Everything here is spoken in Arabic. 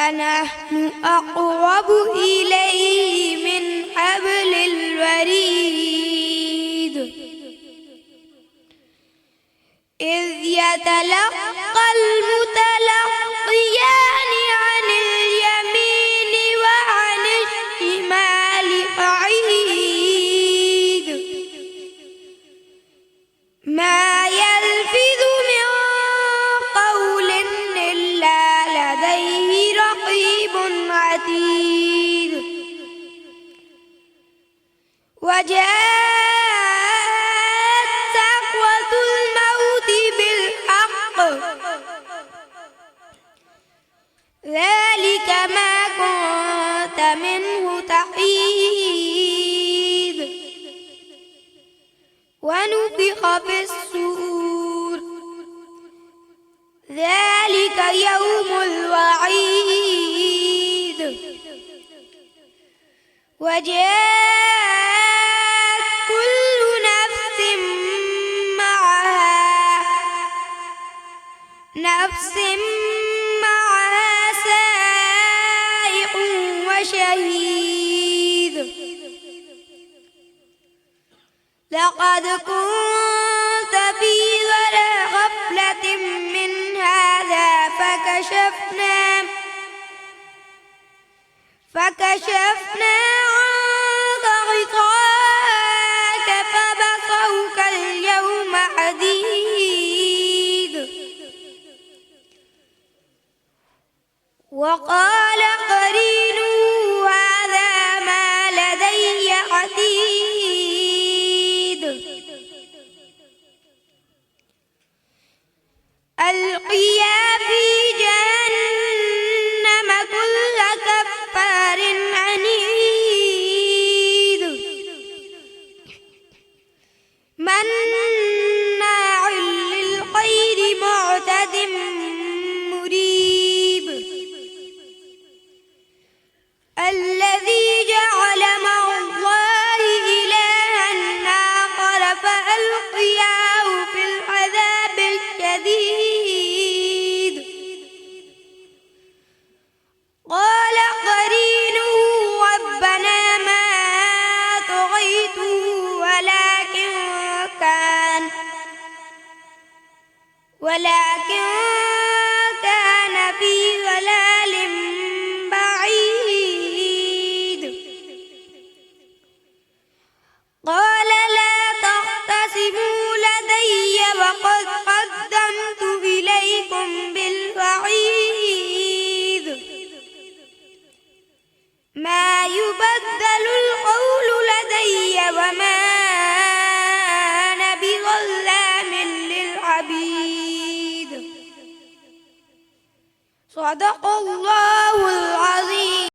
ونحن أقرب إليه من حبل الوريد إذ يتلقى المتلقيان عن اليمين وعن الشمال قعيد ما يلفظ من قول إلا لديه رقيب عتيد وجاءت سكرة الموت بالحق ذلك ما كنت منه تحيد ونفخ في الصور ذلك يوم الوعيد وجاءت كل نفس معها سائق وشهيد لقد كنت في غفلة من هذا فكشفنا عنك غطاءك فبصرك اليوم حديد وقال قرينه هذا ما لدي عتيد ألقيا في جهنم كل كفار عنيد مناع للخير معتد مريب الذي جعل مع الله إلها آخر فألقياه في العذاب الشديد قال قرينه ربنا ما طغيته ولكن كان في ضلال بعيد قال لا تختصموا لدي وقد قدمت إليكم بالوعيد ما يبدل القول لدي وما أنا بظلام للعبيد صدق الله العظيم.